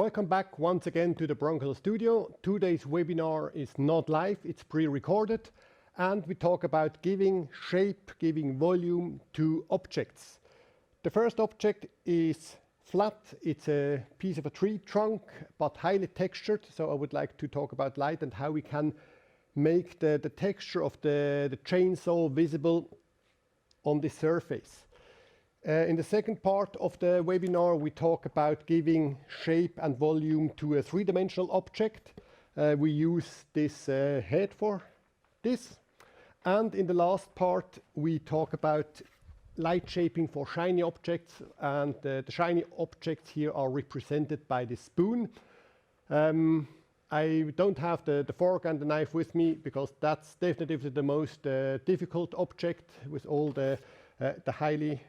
Welcome back once again to the Bronco Studio. Today's webinar is not live, it's pre-recorded, and we talk about giving shape, giving volume to objects. The first object is flat. It's a piece of a tree trunk, but highly textured. So I would like to talk about light and how we can make the texture of the chainsaw visible on the surface. In the second part of the webinar, we talk about giving shape and volume to a three-dimensional object. We use this head for this. And in the last part, we talk about light shaping for shiny objects. And the shiny objects here are represented by the spoon. I don't have the fork and the knife with me because that's definitely the most difficult object with all the highly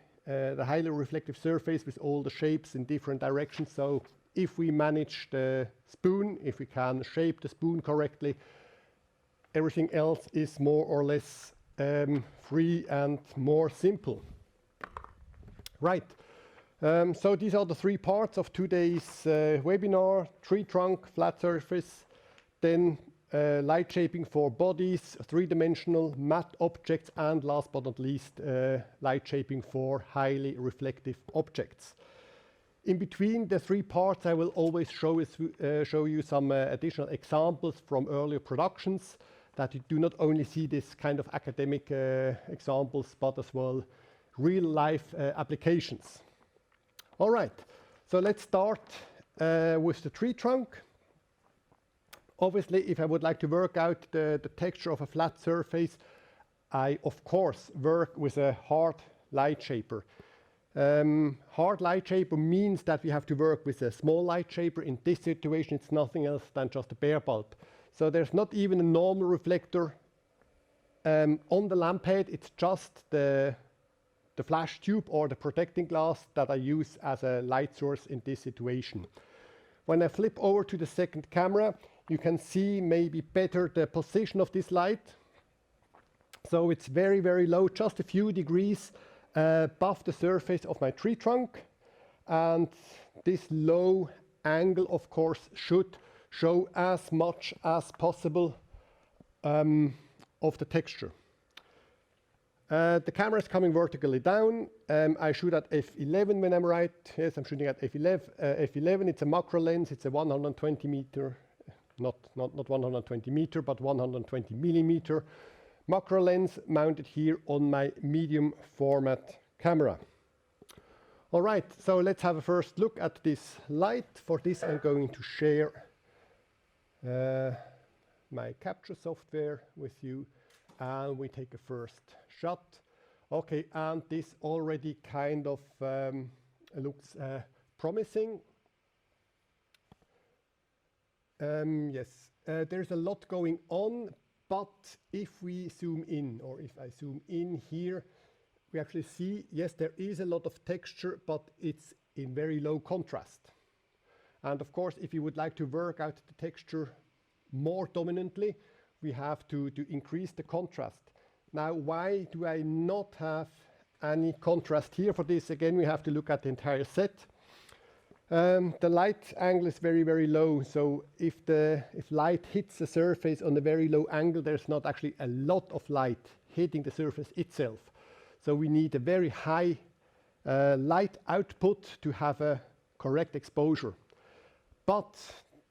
reflective surface with all the shapes in different directions. So if we manage the spoon, if we can shape the spoon correctly, everything else is more or less free and more simple. Right. So these are the three parts of today's webinar: tree trunk, flat surface, then light shaping for bodies, three-dimensional matte objects, and last but not least, light shaping for highly reflective objects. In between the three parts, I will always show you some additional examples from earlier productions, that you do not only see this kind of academic examples, but as well real-life applications. All right, so let's start with the tree trunk. Obviously, if I would like to work out the texture of a flat surface, I, of course, work with a hard light shaper. Hard light shaper means that we have to work with a small light shaper. In this situation, it's nothing else than just a bare bulb. So there's not even a normal reflector on the lamp head. It's just the flash tube or the protecting glass that I use as a light source in this situation. When I flip over to the second camera, you can see maybe better the position of this light. So it's very, very low, just a few degrees above the surface of my tree trunk. And this low angle, of course, should show as much as possible of the texture. The camera is coming vertically down. I shoot at f11 when I'm right. Yes, I'm shooting at f11. F11, it's a macro lens. It's a 120 meter, not 120 meter, but 120 millimeter macro lens mounted here on my medium format camera. All right, so let's have a first look at this light. For this, I'm going to share my capture software with you, and we take a first shot. Okay, and this already kind of looks promising. Yes, there's a lot going on, but if we zoom in, or if I zoom in here, we actually see, yes, there is a lot of texture, but it's in very low contrast. And of course, if you would like to work out the texture more dominantly, we have to increase the contrast. Now, why do I not have any contrast here? For this, again, we have to look at the entire set. The light angle is very, very low. So if light hits the surface on a very low angle, there's not actually a lot of light hitting the surface itself. So we need a very high light output to have a correct exposure. But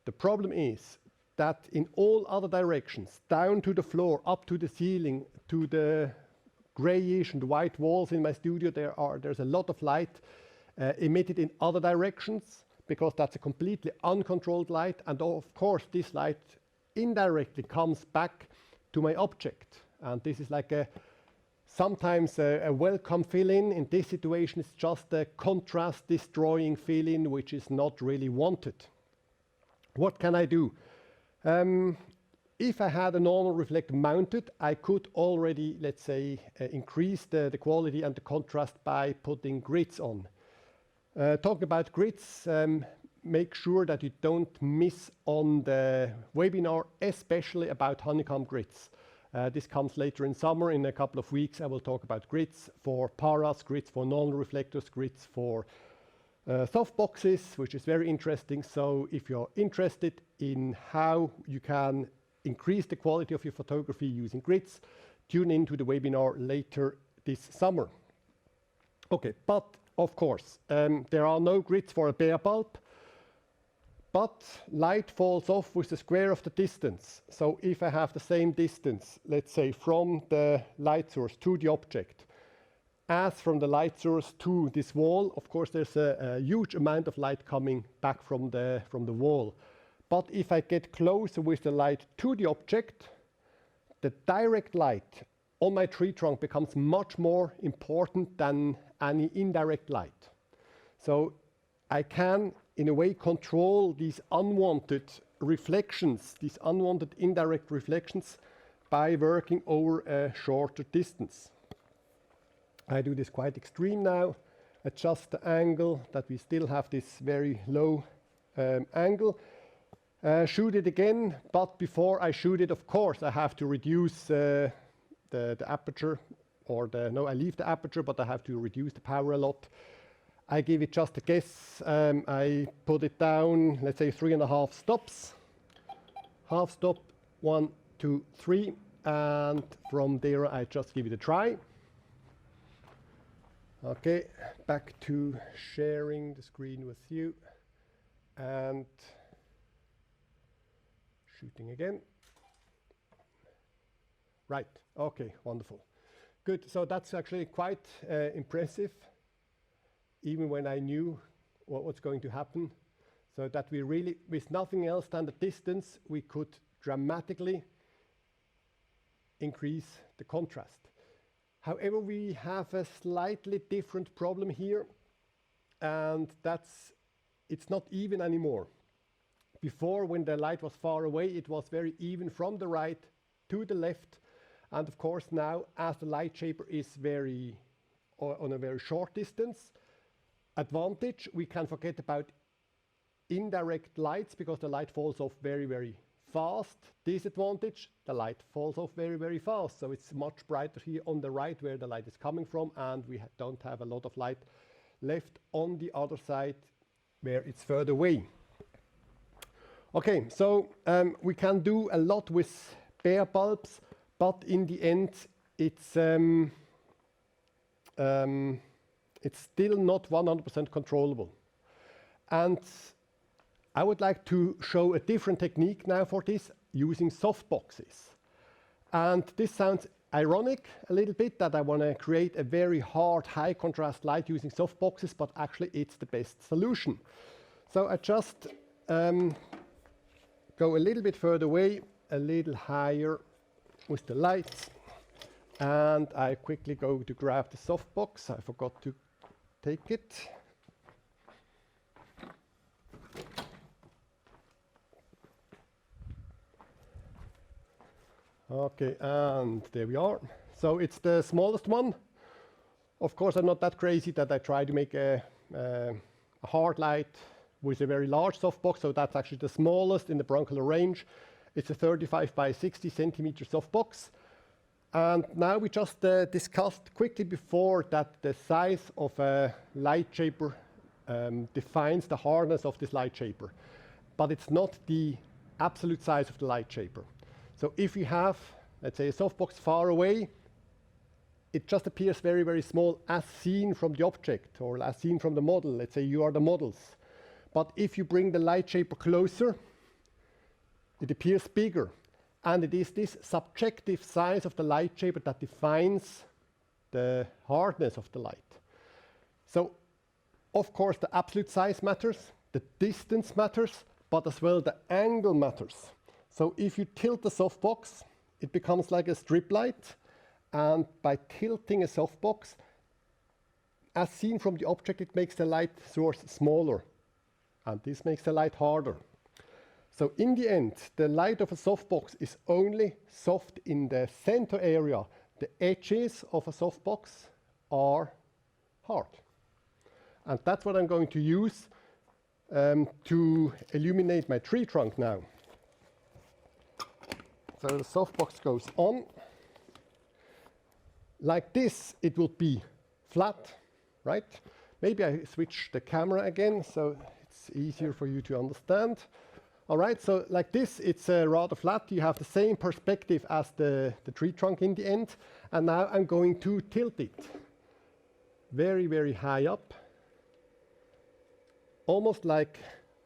the problem is that in all other directions, down to the floor, up to the ceiling, to the grayish and white walls in my studio, there's a lot of light emitted in other directions, because that's a completely uncontrolled light. And of course, this light indirectly comes back to my object. And this is like sometimes a welcome fill-in. In this situation, it's just a contrast destroying fill-in, which is not really wanted. What can I do? If I had a normal reflector mounted, I could already, let's say, increase the quality and the contrast by putting grids on. Talking about grids, make sure that you don't miss on the webinar, especially about honeycomb grids. This comes later in summer. In a couple of weeks, I will talk about grids for paras, grids for normal reflectors, grids for softboxes, which is very interesting. So if you're interested in how you can increase the quality of your photography using grids, tune into the webinar later this summer. Okay, but of course, there are no grids for a bare bulb, but light falls off with the square of the distance. So if I have the same distance, let's say from the light source to the object, as from the light source to this wall, of course there's a huge amount of light coming back from the wall. But if I get closer with the light to the object, the direct light on my tree trunk becomes much more important than any indirect light. So I can, in a way, control these unwanted reflections, these unwanted indirect reflections, by working over a shorter distance. I do this quite extreme now, adjust the angle that we still have this very low angle. Shoot it again, but before I shoot it, of course, I have to reduce the aperture, or I leave the aperture, but I have to reduce the power a lot. I give it just a guess. I put it down, let's say 3.5 stops. Half stop, 1, 2, 3, and from there I just give it a try. Okay, back to sharing the screen with you and shooting again. Right, okay, wonderful. Good, so that's actually quite impressive, even when I knew what was going to happen. So that we really, with nothing else than the distance, we could dramatically increase the contrast. However, we have a slightly different problem here, and it's not even anymore. Before, when the light was far away, it was very even from the right to the left. And of course now, as the light shaper is on a very short distance, advantage, we can forget about indirect lights because the light falls off very, very fast. Disadvantage, the light falls off very, very fast. So it's much brighter here on the right where the light is coming from, and we don't have a lot of light left on the other side where it's further away. Okay, so we can do a lot with bare bulbs, but in the end, it's still not 100% controllable. And I would like to show a different technique now for this, using softboxes. And this sounds ironic a little bit, that I want to create a very hard, high contrast light using softboxes, but actually it's the best solution. So I just go a little bit further away, a little higher with the lights, and I quickly go to grab the softbox. I forgot to take it. Okay, and there we are. So it's the smallest one. Of course, I'm not that crazy that I try to make a hard light with a very large softbox, so that's actually the smallest in the broncolor range. It's a 35 by 60 centimeter softbox. And now we just discussed quickly before that the size of a light shaper defines the hardness of this light shaper, but it's not the absolute size of the light shaper. So if you have, let's say, a softbox far away, it just appears very, very small as seen from the object or as seen from the model. Let's say you are the models. But if you bring the light shaper closer, it appears bigger. And it is this subjective size of the light shaper that defines the hardness of the light. So, of course, the absolute size matters, the distance matters, but as well the angle matters. So if you tilt the softbox, it becomes like a strip light. And by tilting a softbox, as seen from the object, it makes the light source smaller. And this makes the light harder. So in the end, the light of a softbox is only soft in the center area. The edges of a softbox are hard. And that's what I'm going to use to illuminate my tree trunk now. So the softbox goes on. Like this, it will be flat, right? Maybe I switch the camera again so it's easier for you to understand. All right, so like this, it's rather flat. You have the same perspective as the tree trunk in the end. And now I'm going to tilt it very, very high up, almost like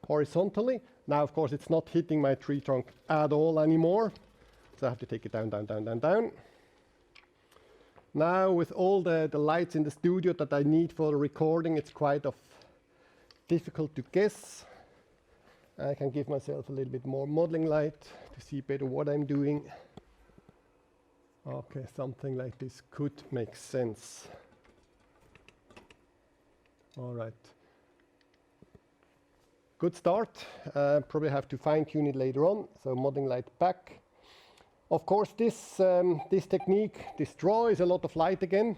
horizontally. Now, of course, it's not hitting my tree trunk at all anymore. So I have to take it down, down, down, down, down. Now, with all the lights in the studio that I need for the recording, it's quite difficult to guess. I can give myself a little bit more modeling light to see better what I'm doing. Okay, something like this could make sense. All right. Good start. Probably have to fine-tune it later on. So modeling light back. Of course, this technique destroys a lot of light again.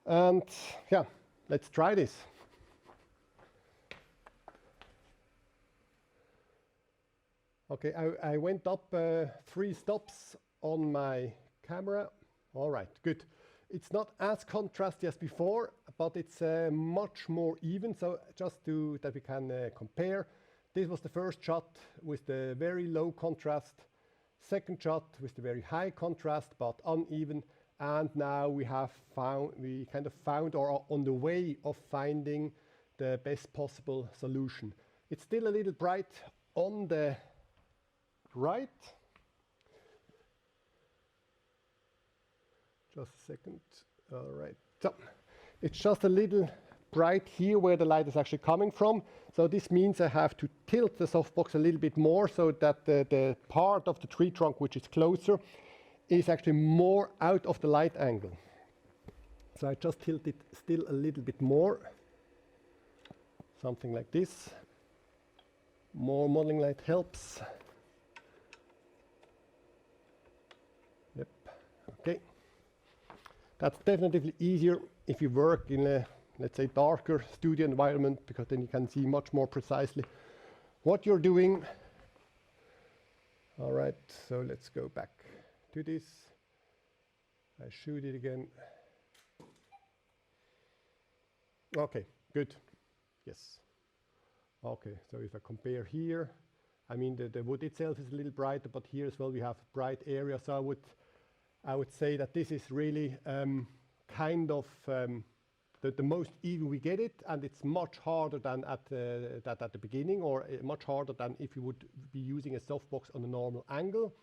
And yeah, let's try this. Okay, I went up 3 stops on my camera. All right, good. It's not as contrasty as before, but it's much more even. So just that we can compare. This was the first shot with the very low contrast, second shot with the very high contrast but uneven, and now we kind of found or are on the way of finding the best possible solution. It's still a little bright on the right. Just a second. All right. So it's just a little bright here where the light is actually coming from. So this means I have to tilt the softbox a little bit more so that the part of the tree trunk which is closer is actually more out of the light angle. So I just tilt it still a little bit more. Something like this. More modeling light helps. Yep. Okay. That's definitely easier if you work in a, let's say, darker studio environment, because then you can see much more precisely what you're doing. All right, so let's go back to this. I shoot it again. Okay, good. Yes. Okay, so if I compare here, I mean the wood itself is a little brighter, but here as well we have bright area. So I would say that this is really kind of the most even we get it, and it's much harder than at the beginning, or much harder than if you would be using a softbox on a normal angle.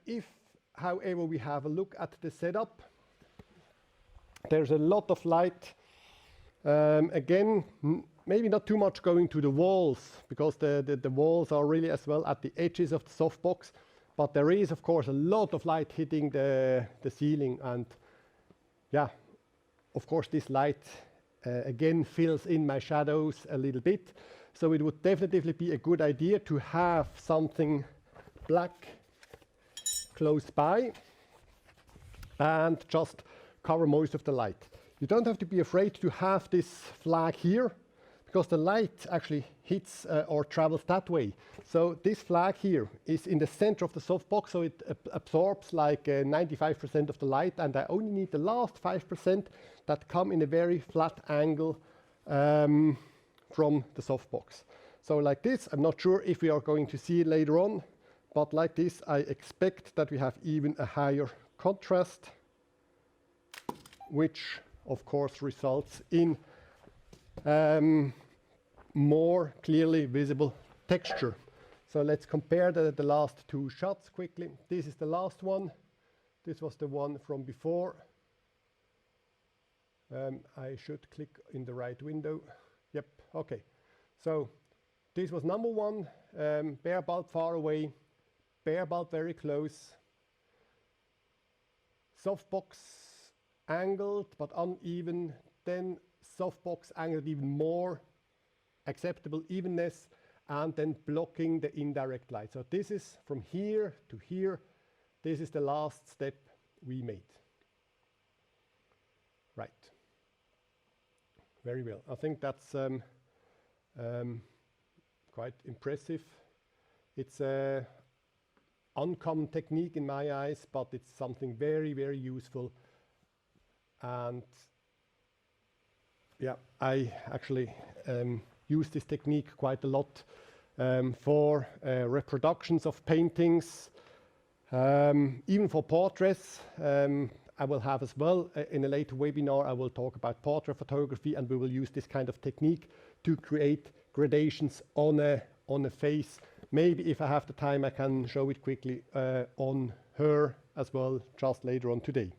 If, however, we have a look at the setup, there's a lot of light. Again, maybe not too much going to the walls, because the walls are really as well at the edges of the softbox. But there is, of course, a lot of light hitting the ceiling, and yeah, of course, this light again fills in my shadows a little bit. So it would definitely be a good idea to have something black close by and just cover most of the light. You don't have to be afraid to have this flag here, because the light actually hits or travels that way. So this flag here is in the center of the softbox, so it absorbs like 95% of the light, and I only need the last 5% that come in a very flat angle from the softbox. So like this, I'm not sure if we are going to see it later on, but like this, I expect that we have even a higher contrast, which of course results in more clearly visible texture. So let's compare the last 2 shots quickly. This is the last one. This was the one from before. I should click in the right window. Yep, okay. So this was number 1, bare bulb far away, bare bulb very close, softbox angled but uneven, then softbox angled even more, acceptable evenness, and then blocking the indirect light. So this is from here to here. This is the last step we made. Right. Very well. I think that's quite impressive. It's an uncommon technique in my eyes, but it's something very, very useful And yeah, I actually use this technique quite a lot for reproductions of paintings, even for portraits. I will have as well in a later webinar, I will talk about portrait photography, and we will use this kind of technique to create gradations on a face. Maybe if I have the time, I can show it quickly on her as well, just later on today.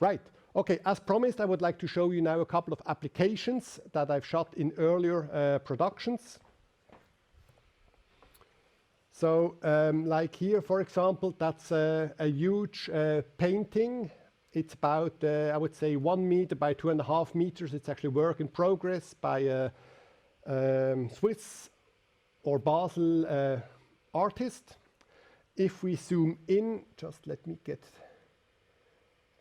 Right, okay, as promised, I would like to show you now a couple of applications that I've shot in earlier productions. So, like here, for example, that's a huge painting. It's about, I would say, 1 meter by 2.5 meters. It's actually work in progress by a Swiss or Basel artist. If we zoom in, just let me get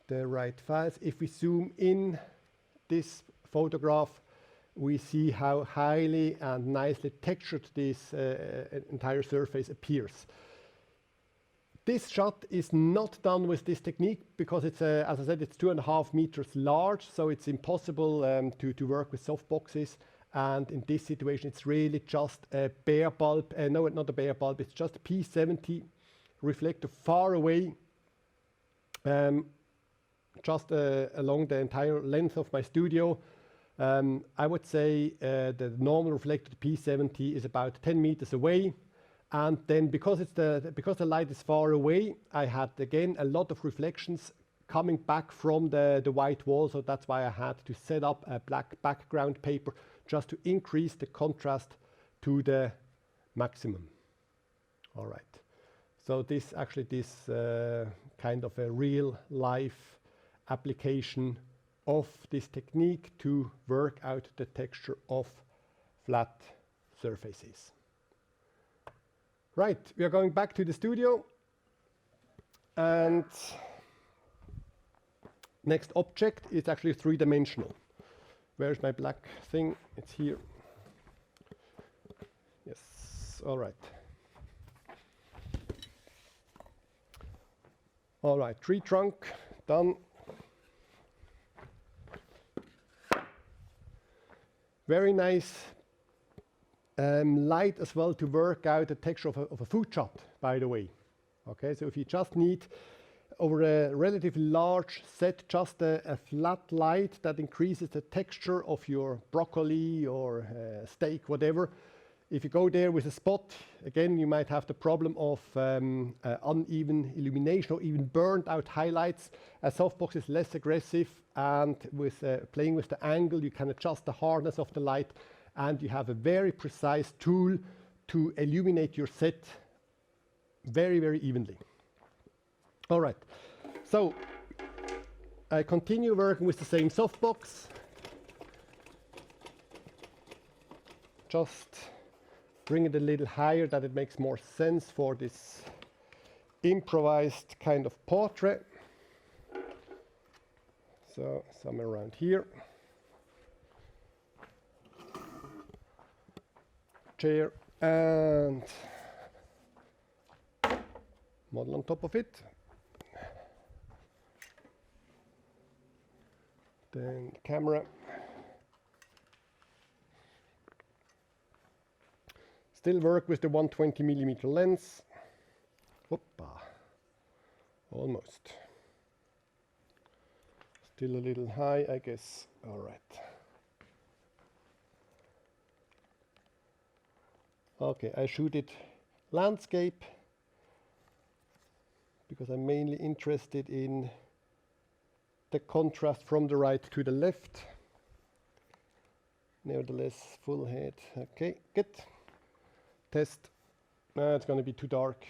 the right files. If we zoom in this photograph, we see how highly and nicely textured this entire surface appears. This shot is not done with this technique because it's, as I said, it's 2.5 meters large, so it's impossible to work with softboxes. And in this situation, it's really just a bare bulb. No, not a bare bulb. It's just a P70 reflector far away, just along the entire length of my studio. I would say the normal reflected P70 is about 10 meters away. And then because the light is far away, I had again a lot of reflections coming back from the white wall. So that's why I had to set up a black background paper just to increase the contrast to the maximum. All right. So this kind of a real life application of this technique to work out the texture of flat surfaces. Right, we are going back to the studio, and next object is actually three-dimensional. Where's my black thing? It's here. Yes, all right. All right, tree trunk, done. Very nice light as well to work out the texture of a food shot, by the way. Okay, so if you just need, over a relatively large set, just a flat light that increases the texture of your broccoli or steak, whatever. If you go there with a spot, again, you might have the problem of uneven illumination or even burned out highlights. A softbox is less aggressive, and with playing with the angle, you can adjust the hardness of the light, and you have a very precise tool to illuminate your set very, very evenly. All right, so I continue working with the same softbox. Just bring it a little higher that it makes more sense for this improvised kind of portrait. So somewhere around here. Chair and model on top of it. Then camera. Still work with the 120mm lens. Hoppa. Almost. Still a little high, I guess. All right. Okay, I shoot it landscape because I'm mainly interested in the contrast from the right to the left. Nevertheless, full head. Okay, good. Test. No, it's going to be too dark.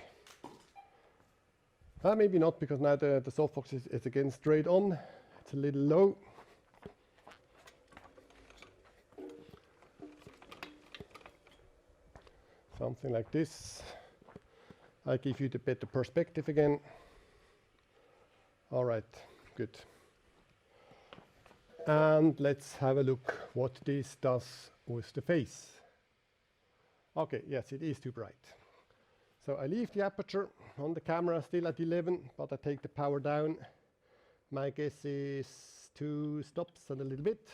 Maybe not, because now the softbox is again straight on. It's a little low. Something like this. I give you the better perspective again. All right, good. And let's have a look what this does with the face. Okay, yes, it is too bright. So I leave the aperture on the camera still at 11, but I take the power down. My guess is 2 stops and a little bit.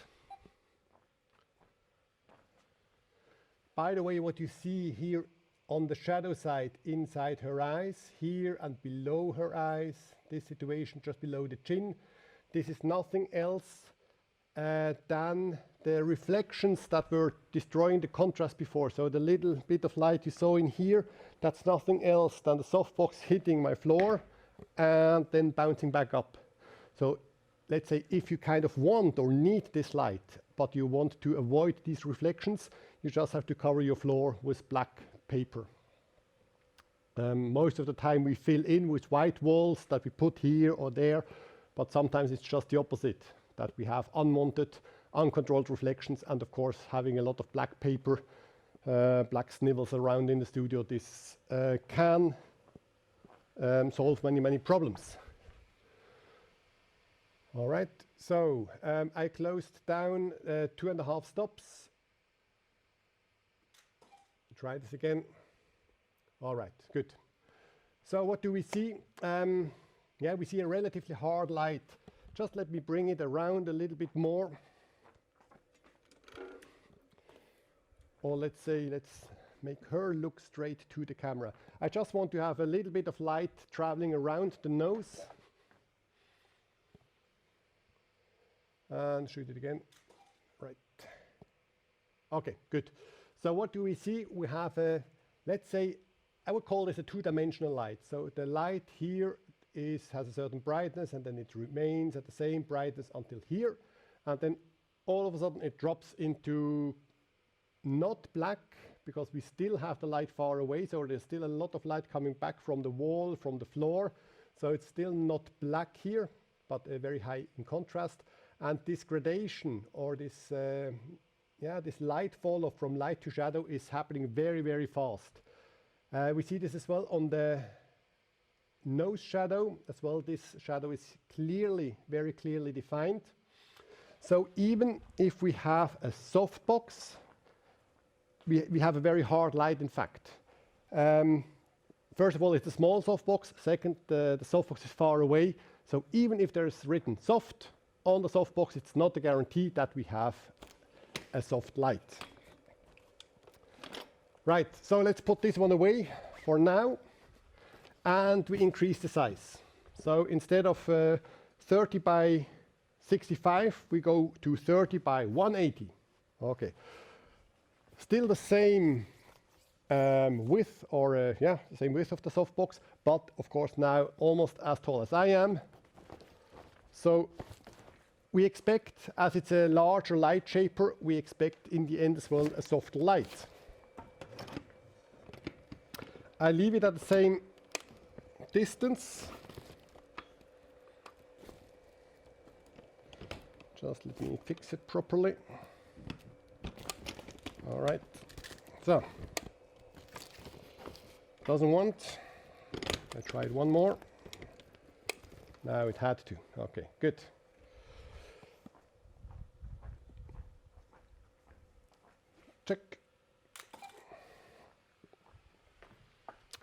By the way, what you see here on the shadow side, inside her eyes, here and below her eyes, this situation just below the chin, this is nothing else than the reflections that were destroying the contrast before. So the little bit of light you saw in here, that's nothing else than the softbox hitting my floor and then bouncing back up. So let's say if you kind of want or need this light, but you want to avoid these reflections, you just have to cover your floor with black paper. Most of the time we fill in with white walls that we put here or there, but sometimes it's just the opposite, that we have unwanted, uncontrolled reflections, and of course having a lot of black paper, black snivels around in the studio, this can solve many problems. All right, so I closed down 2.5 stops. Try this again. All right, good. So what do we see? Yeah, we see a relatively hard light. Just let me bring it around a little bit more. Or let's say, let's make her look straight to the camera. I just want to have a little bit of light traveling around the nose. And shoot it again. Right. Okay, good. So what do we see? We have a, let's say, I would call this a 2-dimensional light. So the light here has a certain brightness, and then it remains at the same brightness until here. And then all of a sudden it drops into not black, because we still have the light far away. So there's still a lot of light coming back from the wall, from the floor. So it's still not black here, but very high in contrast. And this gradation, or this, this light fall from light to shadow is happening very fast. We see this as well on the nose shadow as well. This shadow is very clearly defined. So even if we have a softbox, we have a very hard light, in fact. First of all, it's a small softbox. Second, the softbox is far away. So even if there is written soft on the softbox, it's not a guarantee that we have a soft light. Right, so let's put this one away for now, and we increase the size. So instead of 30 by 65, we go to 30 by 180. Okay. Still the same width, or the same width of the softbox, but of course now almost as tall as I am. So we expect, as it's a larger light shaper, we expect in the end as well a softer light. I leave it at the same distance. Just let me fix it properly. All right, so doesn't want. I tried one more. Now it had to. Okay, good. Check.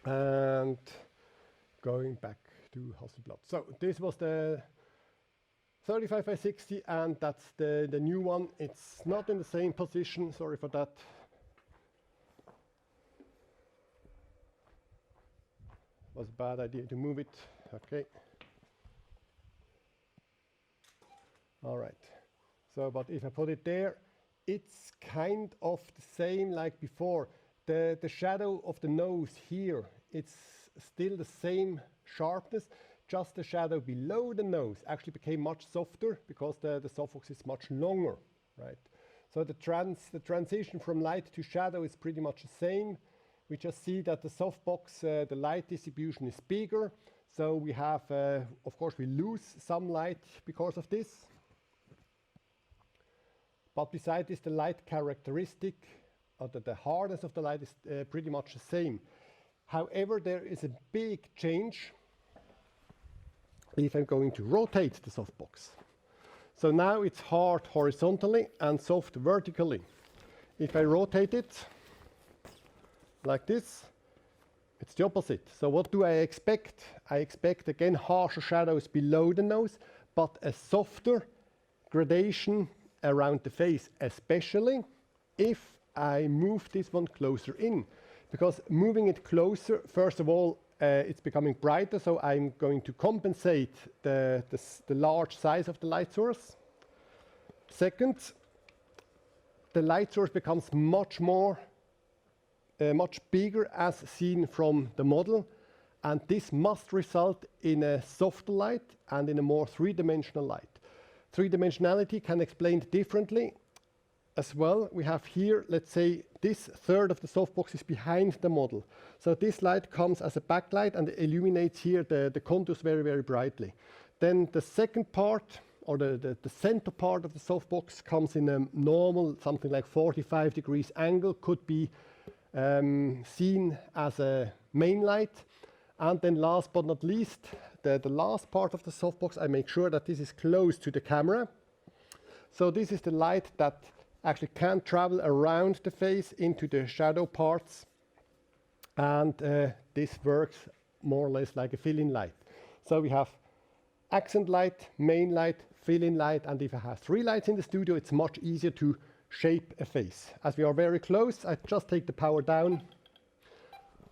And going back to Hasselblad. So this was the 35 by 60, and that's the new one. It's not in the same position, sorry for that. Was a bad idea to move it. Okay. All right. So, but if I put it there, it's kind of the same like before. The shadow of the nose here, it's still the same sharpness, just the shadow below the nose actually became much softer because the softbox is much longer, right? So the transition from light to shadow is pretty much the same. We just see that the softbox, the light distribution is bigger. So we have, of course, we lose some light because of this. But besides this, the light characteristic, or the hardness of the light is pretty much the same. However, there is a big change if I'm going to rotate the softbox. So now it's hard horizontally and soft vertically. If I rotate it like this, it's the opposite. So what do I expect? I expect again harsher shadows below the nose, but a softer gradation around the face, especially if I move this one closer in. Because moving it closer, first of all, it's becoming brighter, so I'm going to compensate the large size of the light source. Second, the light source becomes much bigger as seen from the model, and this must result in a softer light and in a more three-dimensional light. Three-dimensionality can explain differently as well. We have here, let's say, this third of the softbox is behind the model. So this light comes as a backlight and illuminates here the contours very, very brightly. Then the second part, or the center part of the softbox, comes in a normal, something like 45 degrees angle, could be seen as a main light. And then last but not least, the last part of the softbox, I make sure that this is close to the camera. So this is the light that actually can travel around the face into the shadow parts. And this works more or less like a fill-in light. So we have accent light, main light, fill-in light, and if I have 3 lights in the studio, it's much easier to shape a face. As we are very close, I just take the power down,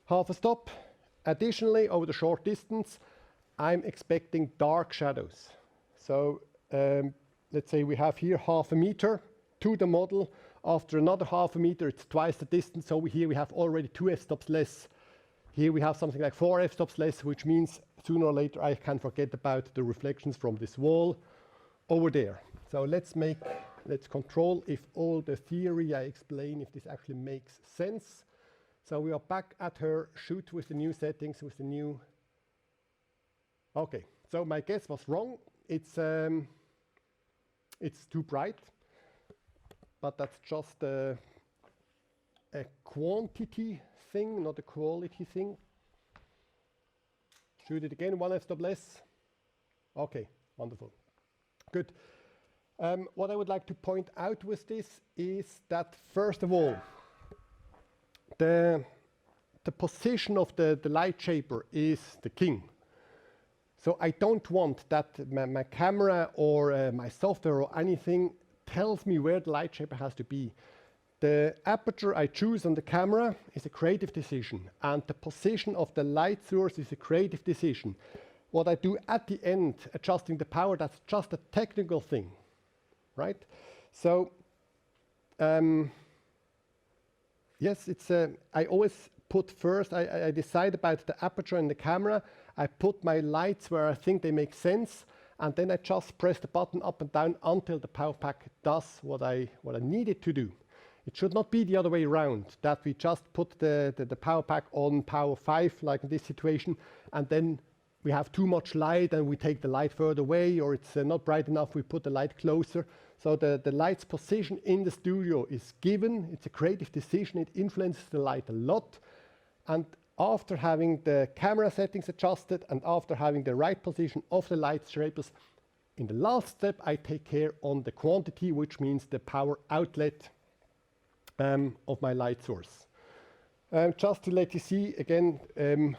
half a stop. Additionally, over the short distance, I'm expecting dark shadows. So let's say we have here half a meter to the model. After another half a meter, it's twice the distance. So here we have already 2 f-stops less. Here we have something like 4 f-stops less, which means sooner or later I can forget about the reflections from this wall over there. So let's control if all the theory I explain, if this actually makes sense. So we are back at her shoot with the new settings, with the new... Okay, so my guess was wrong. It's too bright, but that's just a quantity thing, not a quality thing. Shoot it again, 1 f-stop less. Okay, wonderful. Good. What I would like to point out with this is that, first of all, the position of the light shaper is the king. So I don't want that my camera or my software or anything tells me where the light shaper has to be. The aperture I choose on the camera is a creative decision, and the position of the light source is a creative decision. What I do at the end, adjusting the power, that's just a technical thing, right? So, yes, I always put first, I decide about the aperture in the camera, I put my lights where I think they make sense, and then I just press the button up and down until the power pack does what I need it to do. It should not be the other way around, that we just put the power pack on power 5, like in this situation, and then we have too much light and we take the light further away, or it's not bright enough, we put the light closer. So the light's position in the studio is given, it's a creative decision, it influences the light a lot. And after having the camera settings adjusted and after having the right position of the light shapers, in the last step I take care on the quantity, which means the power outlet of my light source. Just to let you see again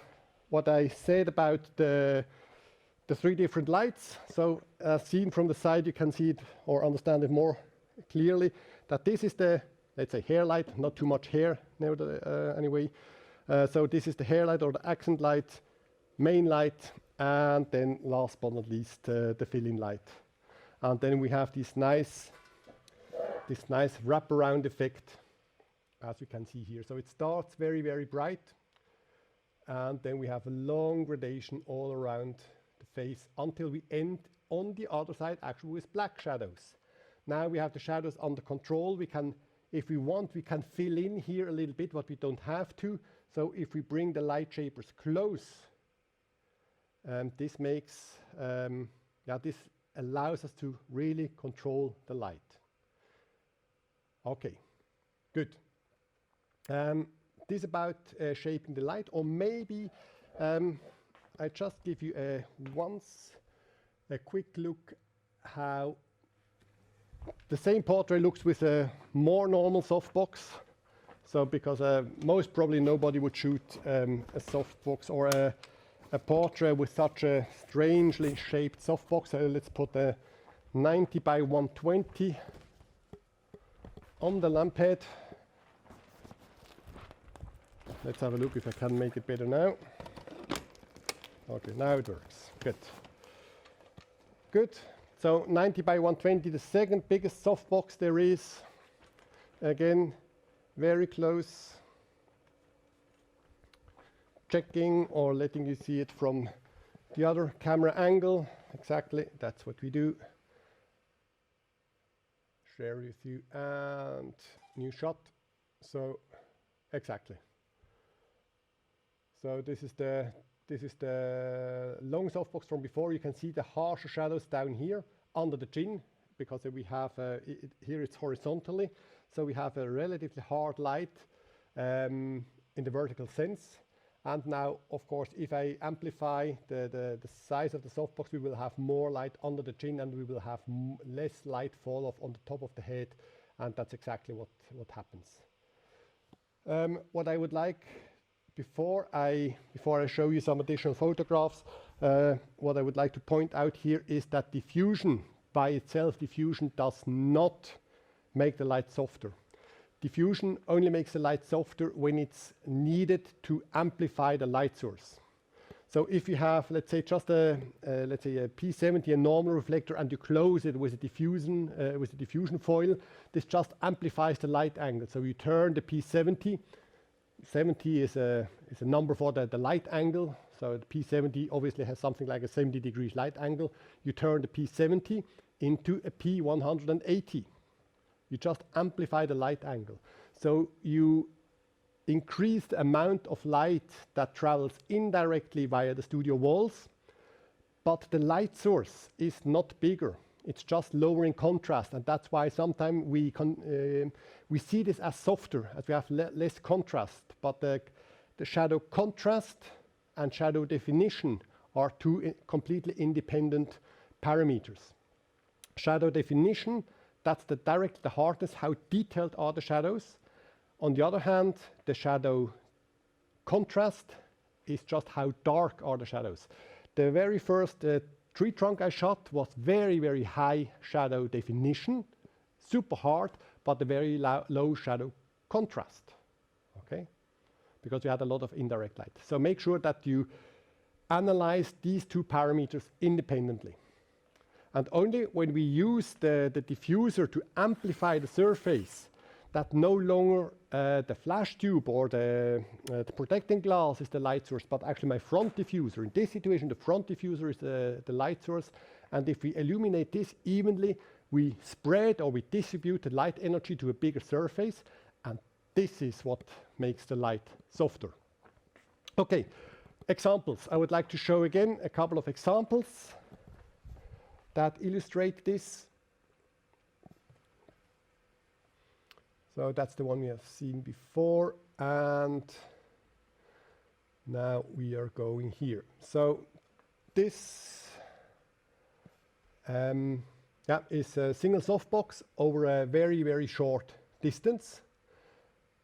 what I said about the 3 different lights. So seen from the side, you can see it or understand it more clearly, that this is the, let's say, hair light, not too much hair anyway. So this is the hair light or the accent light, main light, and then last but not least the fill-in light. And then we have this nice wraparound effect, as you can see here. So it starts very, very bright, and then we have a long gradation all around the face until we end on the other side actually with black shadows. Now we have the shadows under control. We can, if we want, we can fill in here a little bit, but we don't have to. So if we bring the light shapers close, this makes, this allows us to really control the light. Okay, good. This about shaping the light, or maybe I just give you a quick look how the same portrait looks with a more normal softbox. So because most probably nobody would shoot a softbox or a portrait with such a strangely shaped softbox. Let's put 90 by 120 on the lamp head. Let's have a look if I can make it better now. Okay, now it works. Good. Good. So 90 by 120, the second biggest softbox there is. Again, very close. Checking or letting you see it from the other camera angle. Exactly, that's what we do. Share with you and new shot. So exactly. So this is the long softbox from before. You can see the harsher shadows down here under the chin, because we have here it's horizontally, so we have a relatively hard light in the vertical sense. And now, of course, if I amplify the size of the softbox, we will have more light under the chin, and we will have less light fall off on the top of the head, and that's exactly what happens. What I would like, before I show you some additional photographs, what I would like to point out here is that diffusion by itself, diffusion does not make the light softer. Diffusion only makes the light softer when it's needed to amplify the light source. So if you have, let's say, just let's say a P70, a normal reflector, and you close it with a diffusion foil, this just amplifies the light angle. So you turn the P70. 70 is a number for the light angle. So the P70 obviously has something like a 70 degrees light angle. You turn the P70 into a P180. You just amplify the light angle. So you increase the amount of light that travels indirectly via the studio walls, but the light source is not bigger. It's just lower in contrast, and that's why sometimes we see this as softer, as we have less contrast. But the shadow contrast and shadow definition are two completely independent parameters. Shadow definition, that's the hardness, how detailed are the shadows. On the other hand, the shadow contrast is just how dark are the shadows. The very first tree trunk I shot was very, very high shadow definition, super hard, but a very low shadow contrast, okay? Because we had a lot of indirect light. So make sure that you analyze these two parameters independently. And only when we use the diffuser to amplify the surface, that no longer the flash tube or the protecting glass is the light source, but actually my front diffuser. In this situation, the front diffuser is the light source. And if we illuminate this evenly, we spread or we distribute the light energy to a bigger surface. And this is what makes the light softer. Okay, examples. I would like to show again a couple of examples that illustrate this. So that's the one we have seen before, and now we are going here. So this is a single softbox over a very, very short distance.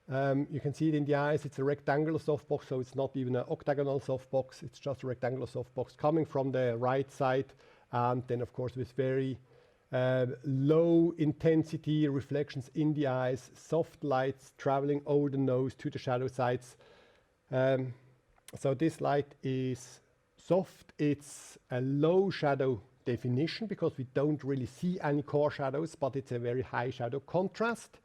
You can see it in the eyes. It's a rectangular softbox, so it's not even an octagonal softbox. It's just a rectangular softbox coming from the right side, and then of course with very low intensity reflections in the eyes, soft lights traveling over the nose to the shadow sides. So this light is soft. It's a low shadow definition because we don't really see any core shadows, but it's a very high shadow contrast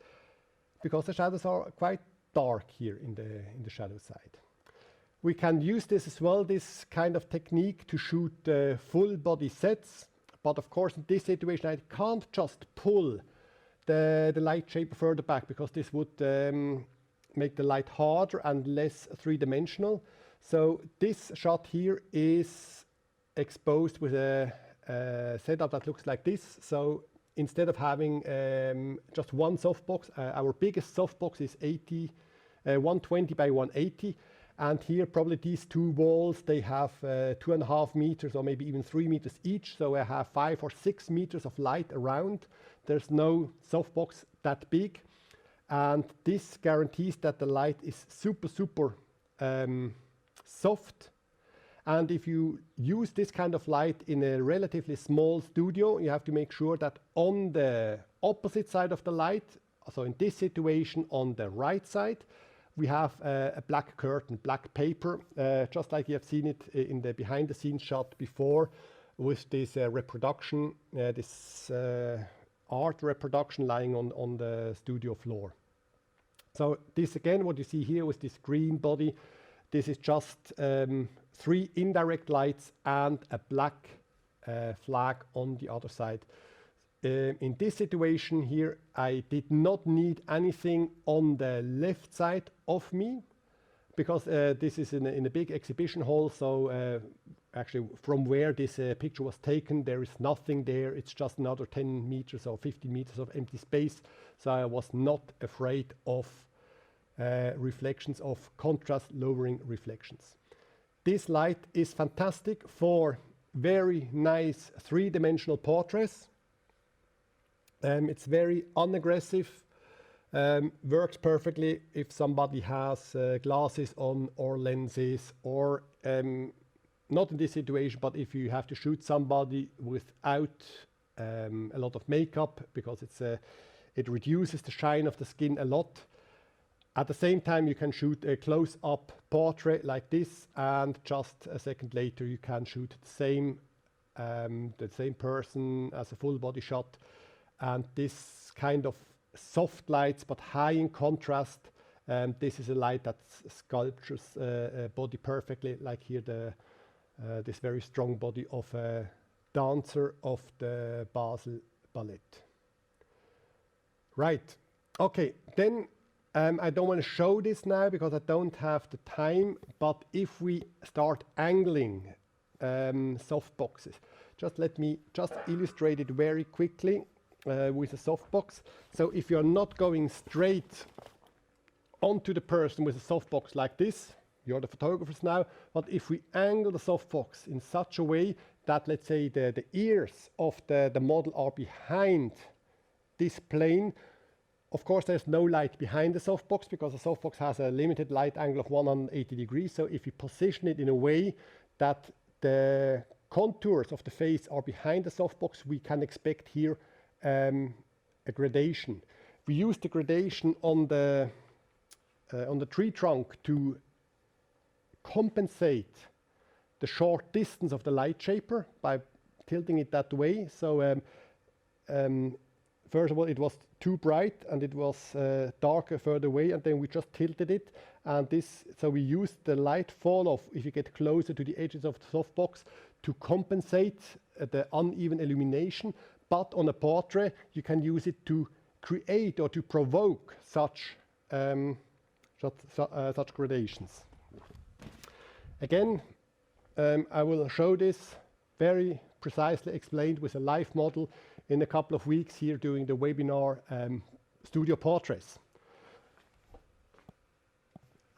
because the shadows are quite dark here in the shadow side. We can use this as well, this kind of technique, to shoot full body sets. But of course, in this situation, I can't just pull the light shaper further back because this would make the light harder and less three-dimensional. So this shot here is exposed with a setup that looks like this. So instead of having just one softbox, our biggest softbox is 120 by 180. And here, probably these two walls, they have 2.5 meters or maybe even 3 meters each. So I have 5 or 6 meters of light around. There's no softbox that big. And this guarantees that the light is super, super soft. And if you use this kind of light in a relatively small studio, you have to make sure that on the opposite side of the light, so in this situation on the right side, we have a black curtain, black paper, just like you have seen it in the behind the scenes shot before with this reproduction, this art reproduction lying on the studio floor. So this again, what you see here with this green body, this is just 3 indirect lights and a black flag on the other side. In this situation here, I did not need anything on the left side of me because this is in a big exhibition hall. So actually from where this picture was taken, there is nothing there. It's just another 10 meters or 15 meters of empty space. So I was not afraid of reflections, of contrast lowering reflections. This light is fantastic for very nice 3-dimensional portraits. It's very unaggressive, works perfectly if somebody has glasses on or lenses, or not in this situation, but if you have to shoot somebody without a lot of makeup, because it reduces the shine of the skin a lot. At the same time, you can shoot a close-up portrait like this, and just a second later you can shoot the same person as a full body shot. And this kind of soft lights, but high in contrast, this is a light that sculptures a body perfectly, like here this very strong body of a dancer of the Basel Ballet. Right, okay, then I don't want to show this now because I don't have the time, but if we start angling softboxes, let me illustrate it very quickly with a softbox. So if you're not going straight onto the person with a softbox like this, you're the photographers now, but if we angle the softbox in such a way that, let's say, the ears of the model are behind this plane. Of course, there's no light behind the softbox because the softbox has a limited light angle of 180 degrees. So if you position it in a way that the contours of the face are behind the softbox, we can expect here a gradation. We use the gradation on the tree trunk to compensate the short distance of the light shaper by tilting it that way. So first of all, it was too bright and it was darker further away, and then we just tilted it. And so we used the light fall off if you get closer to the edges of the softbox to compensate the uneven illumination. But on a portrait, you can use it to create or to provoke such gradations. Again, I will show this very precisely explained with a live model in a couple of weeks here during the webinar Studio Portraits.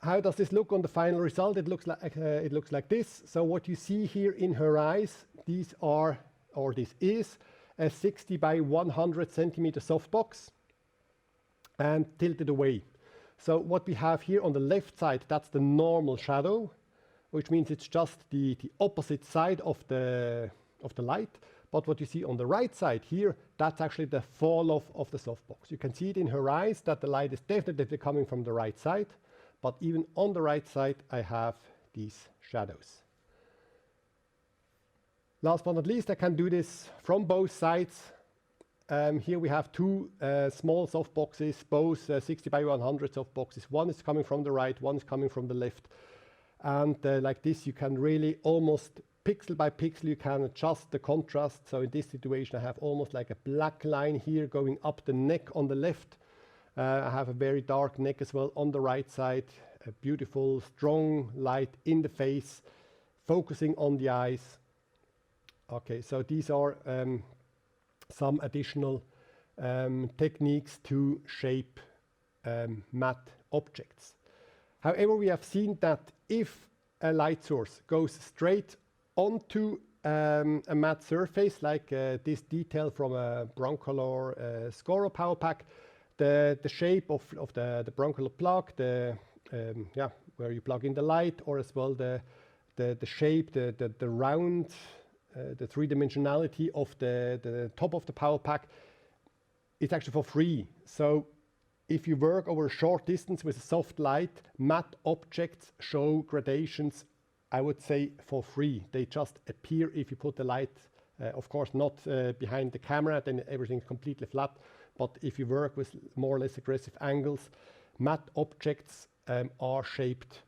How does this look on the final result? It looks like this. So what you see here in her eyes, this is a 60 by 100 centimeter softbox and tilted away. So what we have here on the left side, that's the normal shadow, which means it's just the opposite side of the light. But what you see on the right side here, that's actually the fall off of the softbox. You can see it in her eyes that the light is definitely coming from the right side, but even on the right side, I have these shadows. Last but not least, I can do this from both sides. Here we have 2 small softboxes, both 60 by 100 softboxes. One is coming from the right, one is coming from the left. And like this, you can really almost pixel by pixel, you can adjust the contrast. So in this situation, I have almost like a black line here going up the neck on the left. I have a very dark neck as well on the right side. A beautiful, strong light in the face, focusing on the eyes. Okay, so these are some additional techniques to shape matte objects. However, we have seen that if a light source goes straight onto a matte surface, like this detail from a Broncolor Scoro Power Pack, the shape of the Broncolor plug, where you plug in the light, or as well the the shape, the round, the three-dimensionality of the top of the power pack, it's actually for free. So if you work over a short distance with a soft light, matte objects show gradations, I would say, for free. They just appear if you put the light, of course not behind the camera, then everything's completely flat. But if you work with more or less aggressive angles, matte objects are shaped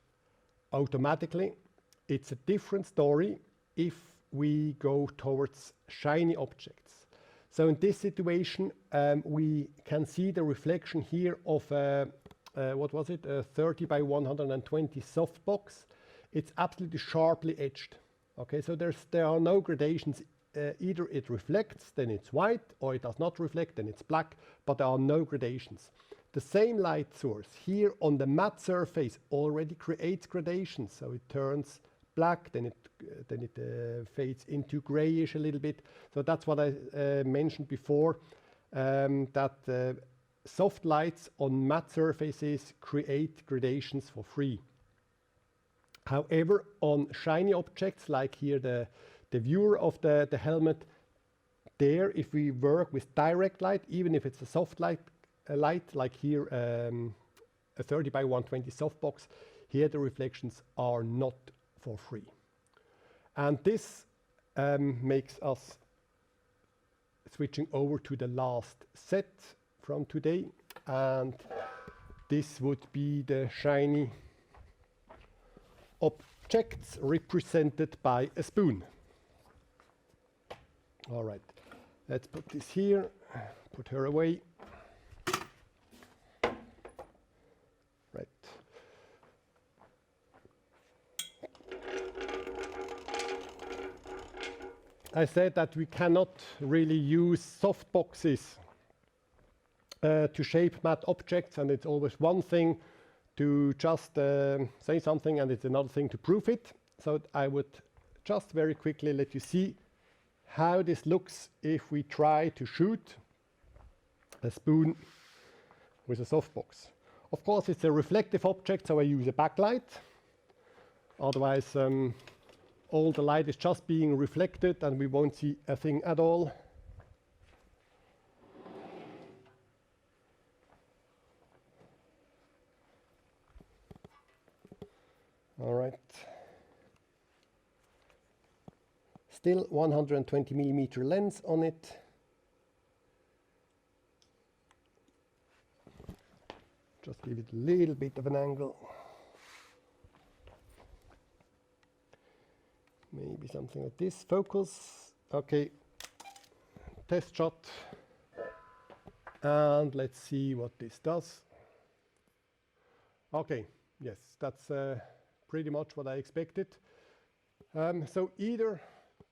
automatically. It's a different story if we go towards shiny objects. So in this situation, we can see the reflection here of what was it, a 30 by 120 softbox. It's absolutely sharply edged. Okay, so there are no gradations. Either it reflects, then it's white, or it does not reflect, then it's black, but there are no gradations. The same light source here on the matte surface already creates gradations. So it turns black, then it fades into grayish a little bit. So that's what I mentioned before, that soft lights on matte surfaces create gradations for free. However, on shiny objects, like here the viewer of the helmet, there, if we work with direct light, even if it's a soft light, like here, a 30 by 120 softbox, here the reflections are not for free. And this makes us switching over to the last set from today, and this would be the shiny objects represented by a spoon. All right, let's put this here, put her away. Right. I said that we cannot really use soft boxes to shape matte objects, and it's always one thing to just say something and it's another thing to prove it. So I would just very quickly let you see how this looks if we try to shoot a spoon with a softbox. Of course, it's a reflective object, so I use a backlight. Otherwise, all the light is just being reflected and we won't see a thing at all. All right. Still 120 millimeter lens on it. Just give it a little bit of an angle. Maybe something like this. Focus. Okay. Test shot. And let's see what this does. Okay. Yes, that's pretty much what I expected. So either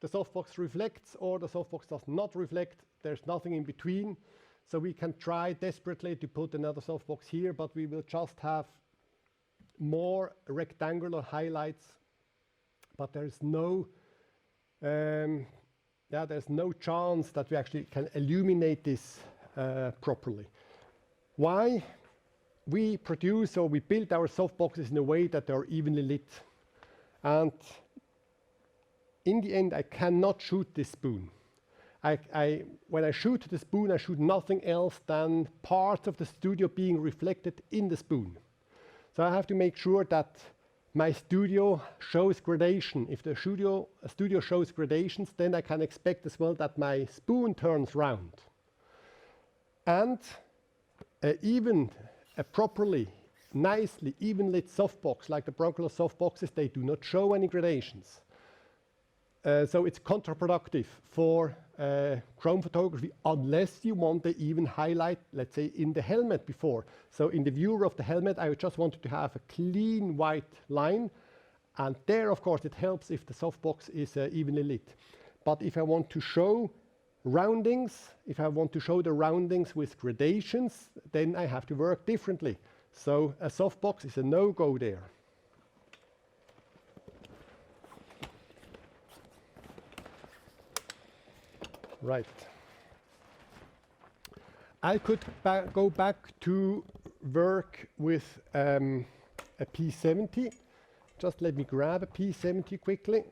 the softbox reflects or the softbox does not reflect. There's nothing in between. So we can try desperately to put another softbox here, but we will just have more rectangular highlights. But there's no, there's no chance that we actually can illuminate this properly. Why? We produce or we build our softboxes in a way that they are evenly lit. And in the end, I cannot shoot this spoon. When I shoot the spoon, I shoot nothing else than parts of the studio being reflected in the spoon. So I have to make sure that my studio shows gradation. If the studio shows gradations, then I can expect as well that my spoon turns round. And even a properly, nicely, even lit softbox, like the Brocolor softboxes, they do not show any gradations. So it's counterproductive for chrome photography unless you want the even highlight, let's say, in the helmet before. So in the viewer of the helmet, I just wanted to have a clean white line. And there, of course, it helps if the softbox is evenly lit. But if I want to show roundings, if I want to show the roundings with gradations, then I have to work differently. So a softbox is a no-go there. Right. I could go back to work with a P70, just let me grab a P70 quickly.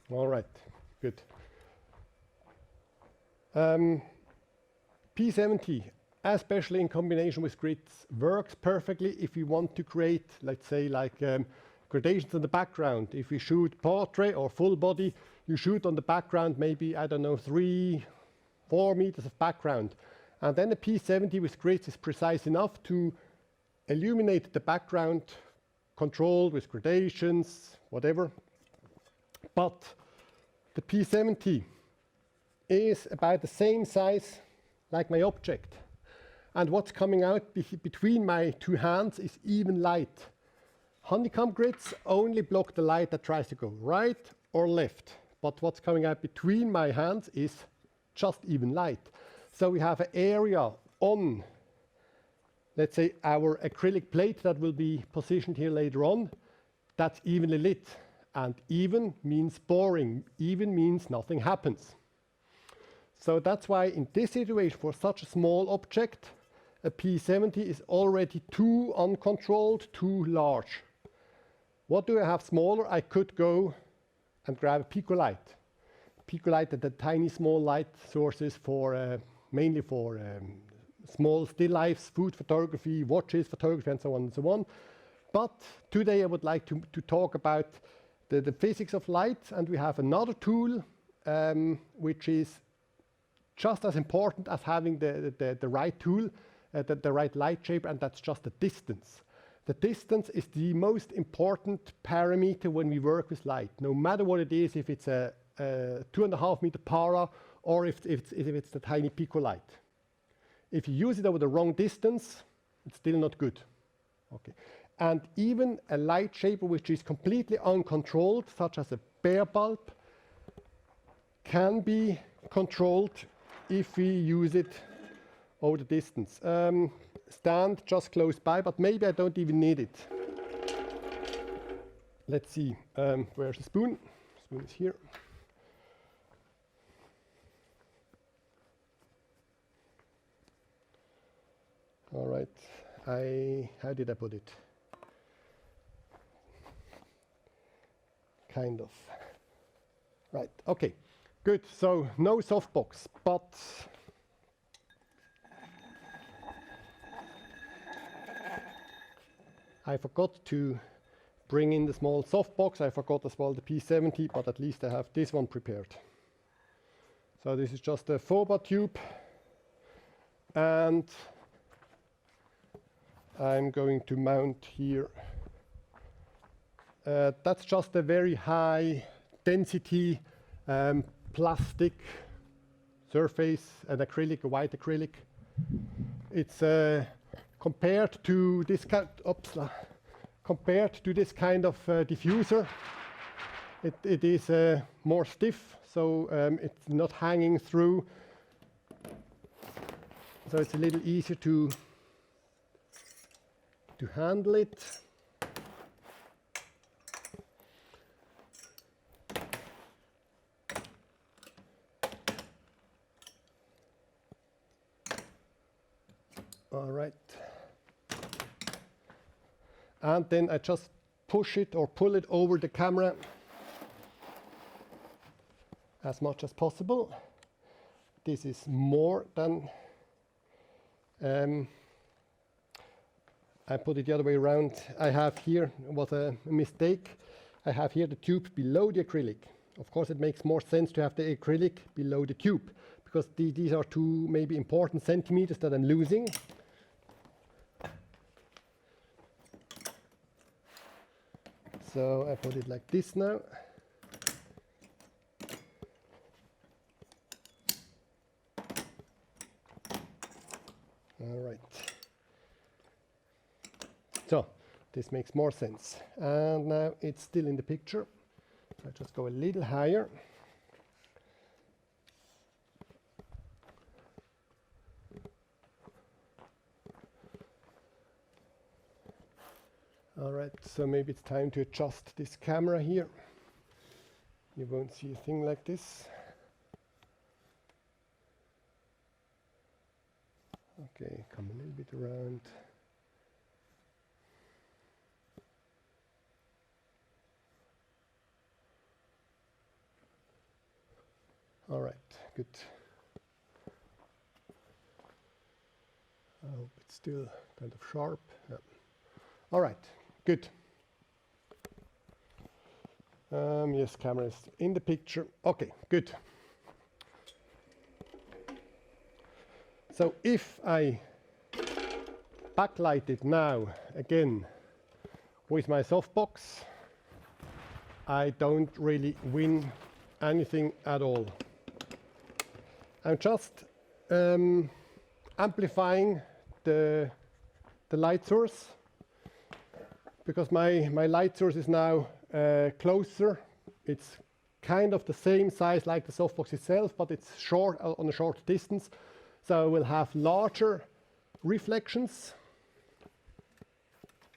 All right, good. P70, especially in combination with grids, works perfectly if you want to create, let's say, like gradations in the background. If you shoot portrait or full body, you shoot on the background maybe, I don't know, 3-4 meters of background. And then the P70 with grids is precise enough to illuminate the background, controlled with gradations, whatever. But the P70 is about the same size like my object. And what's coming out between my two hands is even light. Honeycomb grids only block the light that tries to go right or left. But what's coming out between my hands is just even light. So we have an area on, let's say, our acrylic plate that will be positioned here later on, that's evenly lit. And even means boring, even means nothing happens. So that's why in this situation, for such a small object, a P70 is already too uncontrolled, too large. What do I have smaller? I could go and grab a Picolite. Picolite are the tiny small light sources for mainly for small still lifes, food photography, watches photography, and so on and so on. But today I would like to talk about the physics of light, and we have another tool which is just as important as having the right tool, the right light shape, and that's just the distance. The distance is the most important parameter when we work with light, no matter what it is, if it's a 2.5 meter para or if it's the tiny Picolite. If you use it over the wrong distance, it's still not good. Okay. And even a light shaper which is completely uncontrolled, such as a bare bulb, can be controlled if we use it over the distance. Stand just close by, but maybe I don't even need it. Let's see, where's the spoon? Spoon is here. All right, how did I put it? Kind of. Right, okay, good. So no softbox, but I forgot to bring in the small softbox. I forgot as well the P70, but at least I have this one prepared. So this is just a 4-bar tube, and I'm going to mount here. That's just a very high density plastic surface, an acrylic, a white acrylic. It's compared to this kind of diffuser. It is more stiff, so it's not hanging through. So it's a little easier to handle it. All right. And then I just push it or pull it over the camera as much as possible. This is more than I put it the other way around. I have here, was a mistake, I have here the tube below the acrylic. Of course, it makes more sense to have the acrylic below the tube, because these are two maybe important centimeters that I'm losing. So I put it like this now. All right. So this makes more sense. And now it's still in the picture. So I just go a little higher. All right, so maybe it's time to adjust this camera here. You won't see a thing like this. Okay, come a little bit around. All right, good. I hope it's still kind of sharp. Yeah. All right, good. Yes, camera is in the picture. Okay, good. So if I backlight it now again with my softbox, I don't really win anything at all. I'm just amplifying the light source, because my light source is now closer. It's kind of the same size like the softbox itself, but it's short on a short distance. So we'll have larger reflections.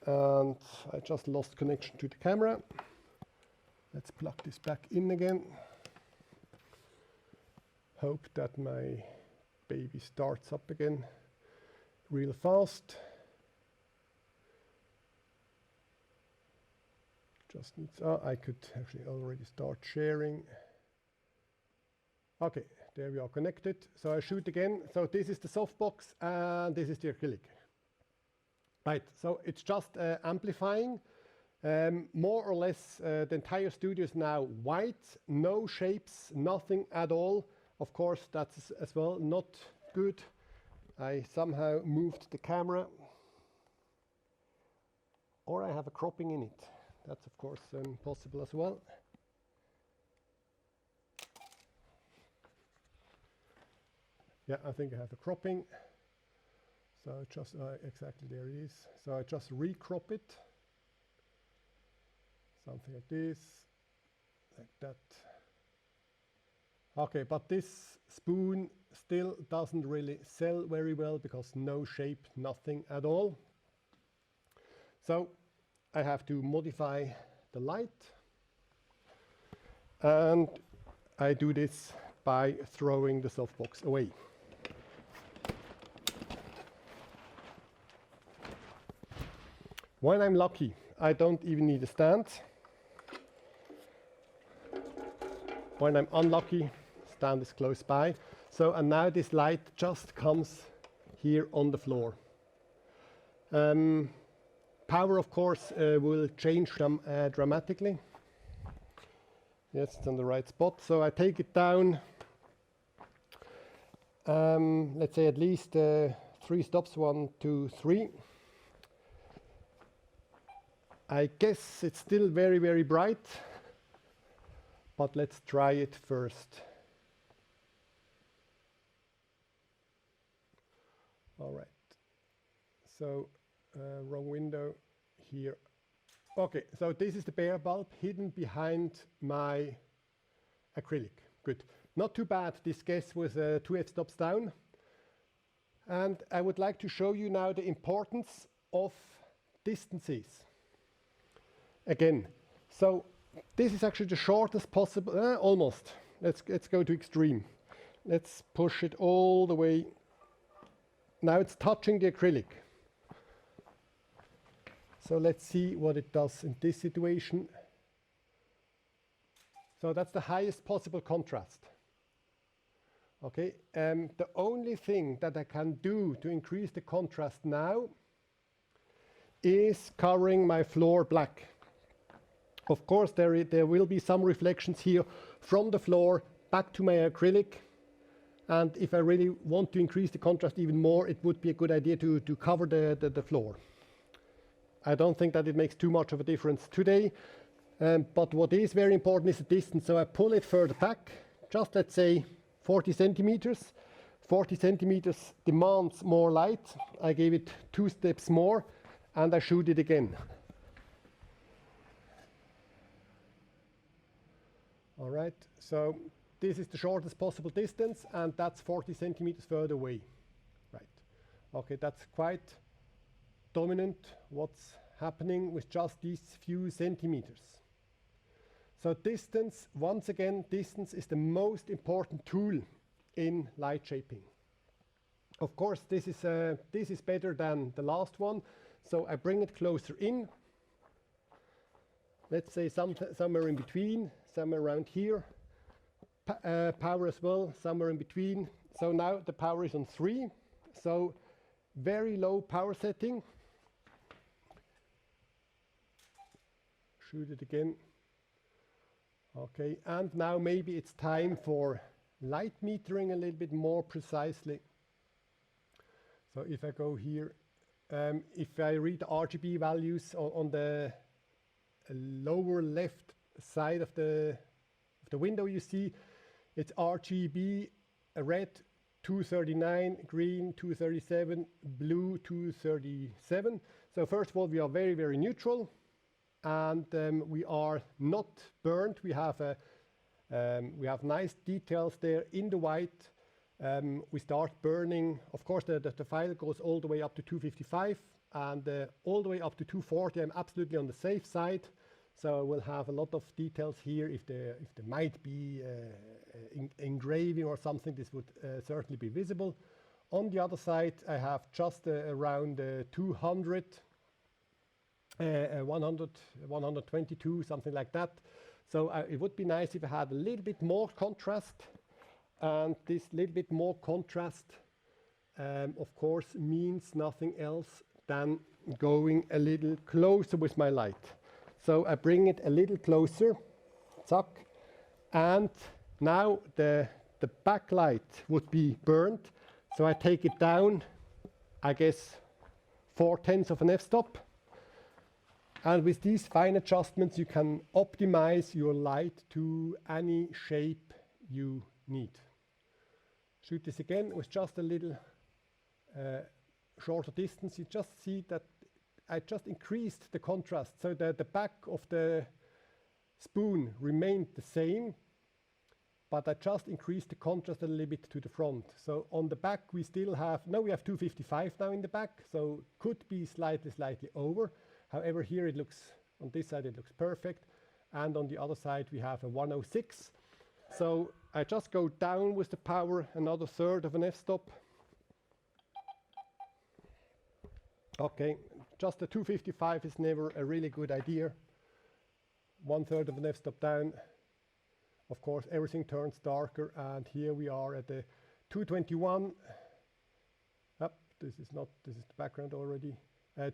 And I just lost connection to the camera. Let's plug this back in again. Hope that my baby starts up again real fast. Just needs, I could actually already start sharing. Okay, there we are connected. So I shoot again. So this is the softbox and this is the acrylic. Right, so it's just amplifying. More or less the entire studio is now white, no shapes, nothing at all. Of course, that's as well not good. I somehow moved the camera, or I have a cropping in it. That's of course possible as well. Yeah, I think I have a cropping. So just exactly there it is. So I just recrop it. Something like this, like that. Okay, but this spoon still doesn't really sell very well because no shape, nothing at all. So I have to modify the light. And I do this by throwing the softbox away. When I'm lucky, I don't even need a stand. When I'm unlucky, stand is close by. So, and now this light just comes here on the floor. Power, of course, will change them dramatically. Yes, it's on the right spot. So I take it down, let's say at least 3 stops, 1, 2, 3. I guess it's still very, very bright, but let's try it first. All right, so wrong window here. Okay, so this is the bare bulb hidden behind my acrylic. Good, not too bad, this guess was 2 f-stops down. And I would like to show you now the importance of distances. Again, so this is actually the shortest possible, almost. Let's go to extreme. Let's push it all the way. Now it's touching the acrylic. So let's see what it does in this situation. So that's the highest possible contrast. Okay, the only thing that I can do to increase the contrast now is covering my floor black. Of course, there will be some reflections here from the floor back to my acrylic. And if I really want to increase the contrast even more, it would be a good idea to cover the floor. I don't think that it makes too much of a difference today. But what is very important is the distance. So I pull it further back, just let's say 40 centimeters. 40 centimeters demands more light. I gave it 2 steps more, and I shoot it again. All right, so this is the shortest possible distance, and that's 40 centimeters further away. Right, okay, that's quite dominant what's happening with just these few centimeters. So distance, once again, distance is the most important tool in light shaping. Of course, this is better than the last one. So I bring it closer in. Let's say somewhere in between, somewhere around here. Power as well, somewhere in between. So now the power is on 3. So very low power setting. Shoot it again. Okay, and now maybe it's time for light metering a little bit more precisely. So if I go here, if I read the RGB values on the lower left side of the window, you see it's RGB red 239, green 237, blue 237. So first of all, we are very, very neutral, and we are not burnt. We have nice details there in the white. We start burning. Of course, the file goes all the way up to 255, and all the way up to 240. I'm absolutely on the safe side. So we'll have a lot of details here. If there might be engraving or something, this would certainly be visible. On the other side, I have just around 200, 122, something like that. So it would be nice if I had a little bit more contrast. And this little bit more contrast, of course, means nothing else than going a little closer with my light. So I bring it a little closer, zuck, and now the backlight would be burnt. So I take it down, I guess 4/10 of an f-stop. And with these fine adjustments, you can optimize your light to any shape you need. Shoot this again with just a little shorter distance. You just see that I just increased the contrast, so that the back of the spoon remained the same, but I just increased the contrast a little bit to the front. So on the back we still have, now we have 255 now in the back, so could be slightly over. However, here it looks, on this side it looks perfect, and on the other side we have a 106. So I just go down with the power another third of an f-stop. Okay, just a 255 is never a really good idea. 1/3 of an f-stop down. Of course, everything turns darker, and here we are at the 221. This is the background already.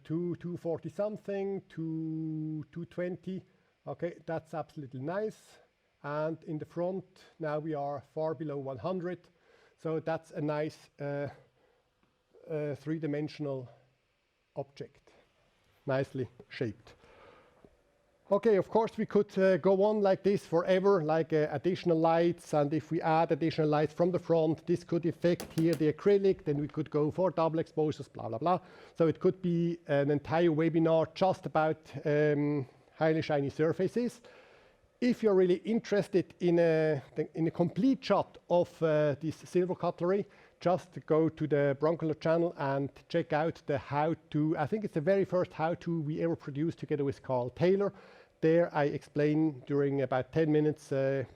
240 something, 220. Okay, that's absolutely nice. And in the front, now we are far below 100. So that's a nice three-dimensional object, nicely shaped. Okay, of course, we could go on like this forever, like additional lights. And if we add additional lights from the front, this could affect here the acrylic. Then we could go for double exposures, blah, blah, blah. So it could be an entire webinar just about highly shiny surfaces. If you're really interested in a complete shot of this silver cutlery, just go to the Broncolor channel and check out the how-to. I think it's the very first how-to we ever produced together with Carl Taylor. There I explain during about 10 minutes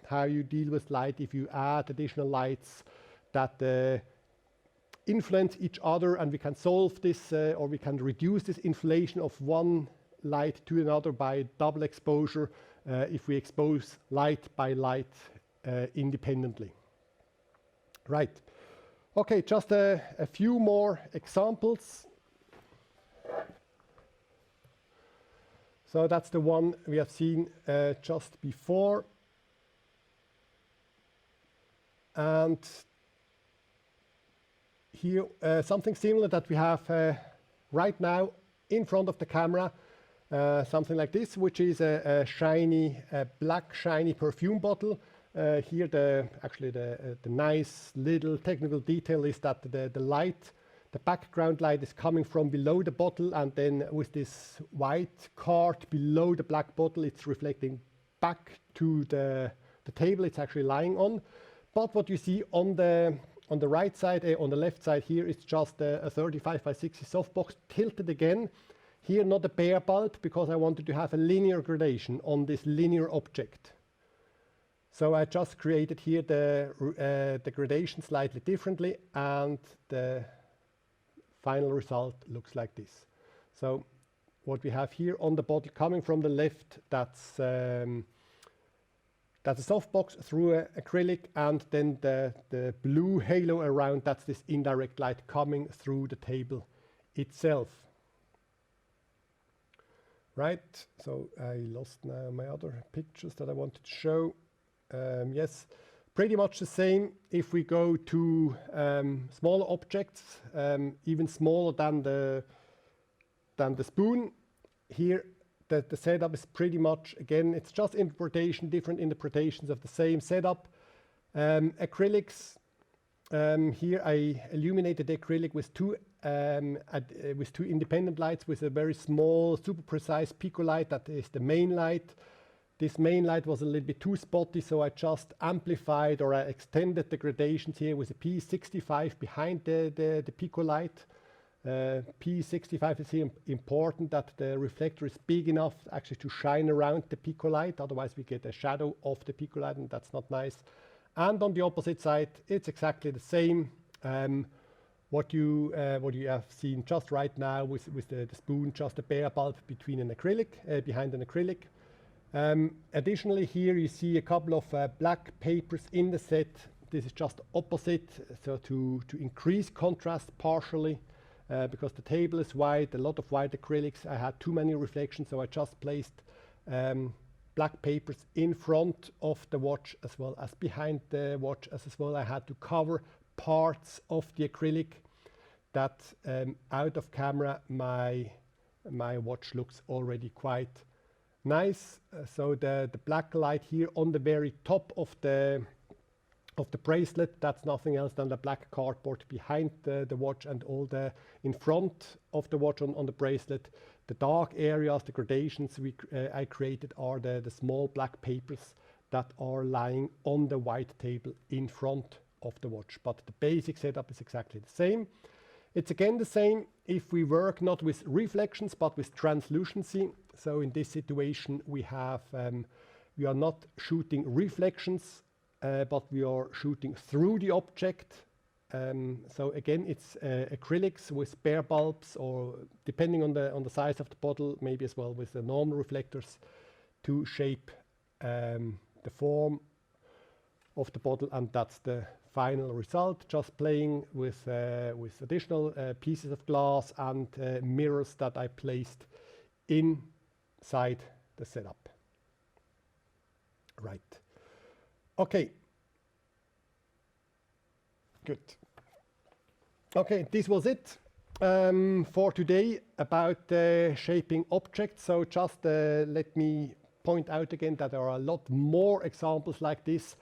how you deal with light if you add additional lights that influence each other, and we can solve this or we can reduce this inflation of one light to another by double exposure if we expose light by light independently. Right. Okay, just a few more examples. So that's the one we have seen just before. And here, something similar that we have right now in front of the camera, something like this, which is a shiny, black shiny perfume bottle. Here, the nice little technical detail is that the light, the background light is coming from below the bottle, and then with this white card below the black bottle, it's reflecting back to the table it's actually lying on. But what you see on the right side, on the left side here, it's just a 35 by 60 softbox tilted again. Here, not a bare bulb, because I wanted to have a linear gradation on this linear object. So I just created here the gradation slightly differently, and the final result looks like this. So what we have here on the bottle coming from the left, that's a softbox through acrylic, and then the blue halo around, that's this indirect light coming through the table itself. Right, so I lost now my other pictures that I wanted to show. Yes, pretty much the same. If we go to smaller objects, even smaller than the spoon, here the setup is pretty much, again, it's just different interpretations of the same setup. Acrylics, here I illuminated the acrylic with two independent lights with a very small, super precise pico light. That is the main light. This main light was a little bit too spotty, so I just amplified, or I extended the gradations here with a P65 behind the pico light. P65 is here important, that the reflector is big enough actually to shine around the pico light, otherwise we get a shadow of the pico light, and that's not nice. And on the opposite side, it's exactly the same. What you have seen just right now with the spoon, just a bare bulb between an acrylic, behind an acrylic. Additionally, here you see a couple of black papers in the set. This is just opposite, so to increase contrast partially, because the table is white, a lot of white acrylics. I had too many reflections, so I just placed black papers in front of the watch as well as behind the watch as well. I had to cover parts of the acrylic that out of camera my watch looks already quite nice. So the black light here on the very top of the bracelet, that's nothing else than the black cardboard behind the watch, and all the in front of the watch on the bracelet. The dark areas, the gradations I created are the small black papers that are lying on the white table in front of the watch. But the basic setup is exactly the same. It's again the same if we work not with reflections but with translucency. So in this situation we have we are not shooting reflections, but we are shooting through the object. So again, it's acrylics with bare bulbs, or depending on the size of the bottle, maybe as well with the normal reflectors to shape the form of the bottle, and that's the final result. Just playing with additional pieces of glass and mirrors that I placed inside the setup. Right. Okay. Good. Okay, this was it for today about shaping objects. So just let me point out again that there are a lot more examples like this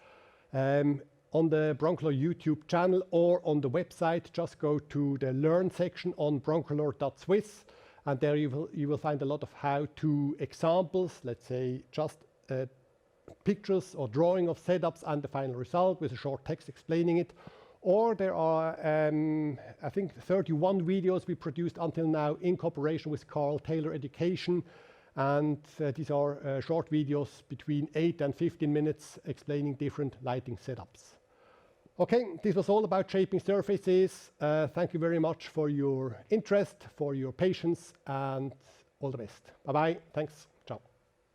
on the Broncolor YouTube channel or on the website. Just go to the Learn section on broncolor.swiss, and there you will find a lot of how-to examples, let's say just pictures or drawing of setups and the final result with a short text explaining it. Or there are, I think, 31 videos we produced until now in cooperation with Carl Taylor Education. And these are short videos between 8 and 15 minutes explaining different lighting setups. Okay, this was all about shaping surfaces. Thank you very much for your interest, for your patience, and all the best. Bye-bye. Thanks.